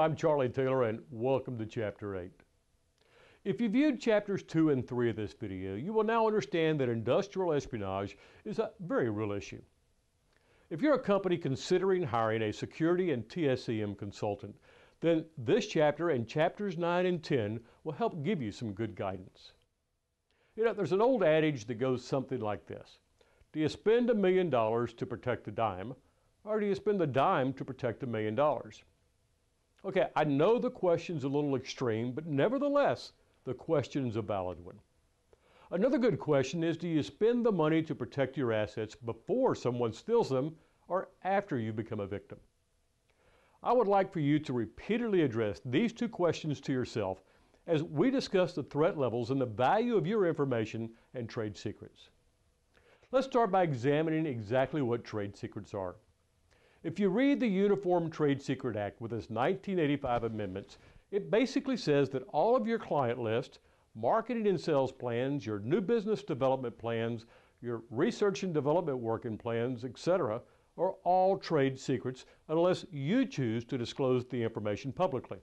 I'm Charlie Taylor and welcome to Chapter 8. If you viewed Chapters 2 and 3 of this video, you will now understand that industrial espionage is a very real issue. If you're a company considering hiring a security and TSCM consultant, then this chapter and Chapters 9 and 10 will help give you some good guidance. There's an old adage that goes something like this. Do you spend $1 million to protect a dime, or do you spend the dime to protect $1 million? Okay, I know the question's a little extreme, but nevertheless, the question's a valid one. Another good question is, do you spend the money to protect your assets before someone steals them or after you become a victim? I would like for you to repeatedly address these two questions to yourself as we discuss the threat levels and the value of your information and trade secrets. Let's start by examining exactly what trade secrets are. If you read the Uniform Trade Secret Act with its 1985 amendments, it basically says that all of your client list, marketing and sales plans, your new business development plans, your research and development working plans, etc., are all trade secrets unless you choose to disclose the information publicly.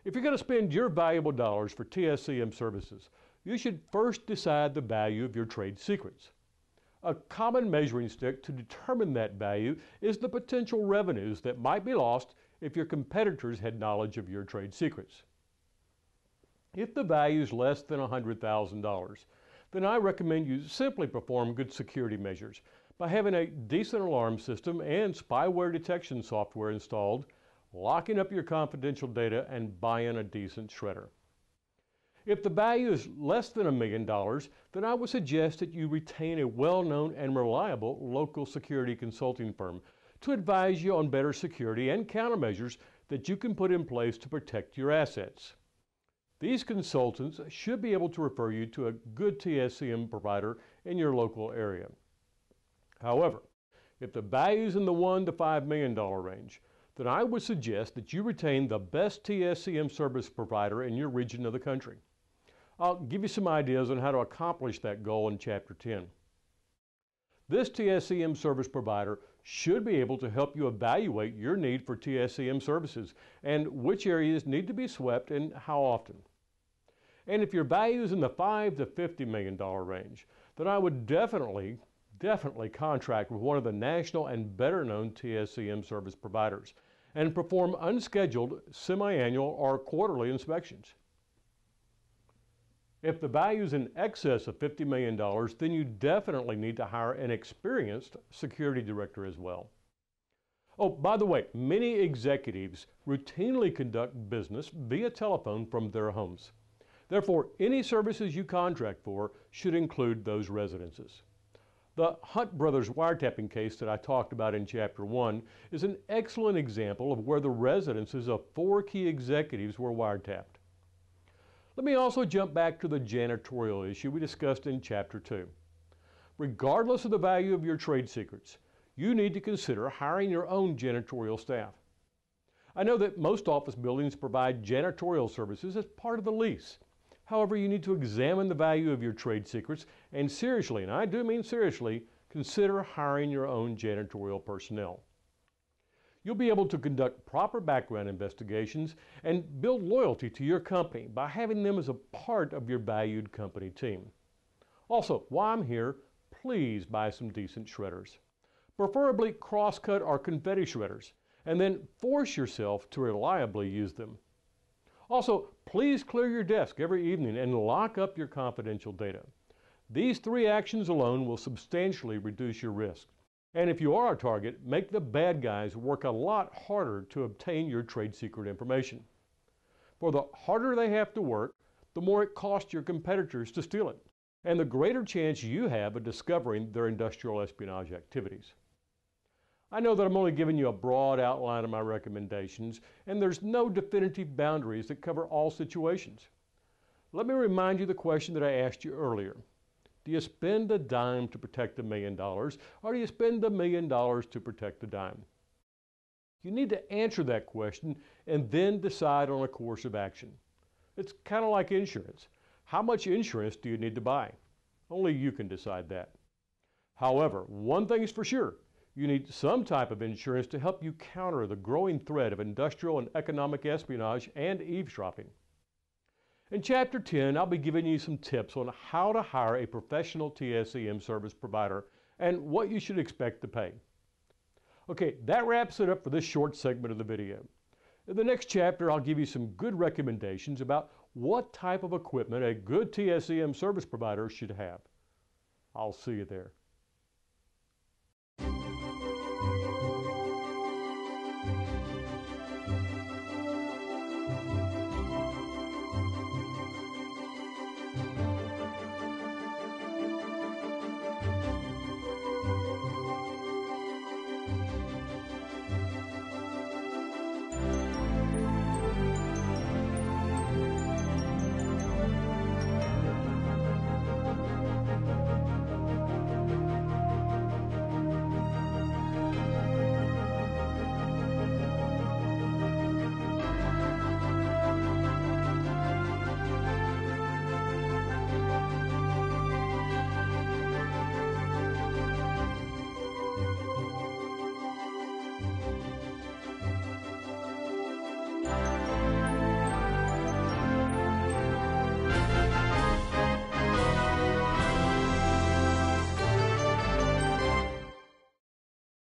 If you're going to spend your valuable dollars for TSCM services, you should first decide the value of your trade secrets. A common measuring stick to determine that value is the potential revenues that might be lost if your competitors had knowledge of your trade secrets. If the value is less than $100,000, then I recommend you simply perform good security measures by having a decent alarm system and spyware detection software installed, locking up your confidential data, and buying a decent shredder. If the value is less than $1 million, then I would suggest that you retain a well-known and reliable local security consulting firm to advise you on better security and countermeasures that you can put in place to protect your assets. These consultants should be able to refer you to a good TSCM provider in your local area. However, if the value is in the $1 to $5 million range, then I would suggest that you retain the best TSCM service provider in your region of the country. I'll give you some ideas on how to accomplish that goal in Chapter 10. This TSCM service provider should be able to help you evaluate your need for TSCM services and which areas need to be swept and how often. And if your value is in the $5 to $50 million range, then I would definitely contract with one of the national and better known TSCM service providers and perform unscheduled semi-annual or quarterly inspections. If the value is in excess of $50 million, then you definitely need to hire an experienced security director as well. Oh, by the way, many executives routinely conduct business via telephone from their homes. Therefore, any services you contract for should include those residences. The Hunt Brothers wiretapping case that I talked about in Chapter 1 is an excellent example of where the residences of 4 key executives were wiretapped. Let me also jump back to the janitorial issue we discussed in Chapter 2. Regardless of the value of your trade secrets, you need to consider hiring your own janitorial staff. I know that most office buildings provide janitorial services as part of the lease. However, you need to examine the value of your trade secrets and seriously, and I do mean seriously, consider hiring your own janitorial personnel. You'll be able to conduct proper background investigations and build loyalty to your company by having them as a part of your valued company team. Also, while I'm here, please buy some decent shredders. Preferably crosscut or confetti shredders, and then force yourself to reliably use them. Also, please clear your desk every evening and lock up your confidential data. These 3 actions alone will substantially reduce your risk. And if you are a target, make the bad guys work a lot harder to obtain your trade secret information. For the harder they have to work, the more it costs your competitors to steal it, and the greater chance you have of discovering their industrial espionage activities. I know that I'm only giving you a broad outline of my recommendations, and there's no definitive boundaries that cover all situations. Let me remind you the question that I asked you earlier. Do you spend a dime to protect $1 million, or do you spend $1 million to protect a dime? You need to answer that question and then decide on a course of action. It's kind of like insurance. How much insurance do you need to buy? Only you can decide that. However, one thing is for sure, You need some type of insurance to help you counter the growing threat of industrial and economic espionage and eavesdropping. In Chapter 10, I'll be giving you some tips on how to hire a professional TSEM service provider and what you should expect to pay. Okay, that wraps it up for this short segment of the video. In the next chapter, I'll give you some good recommendations about what type of equipment a good TSEM service provider should have. I'll see you there.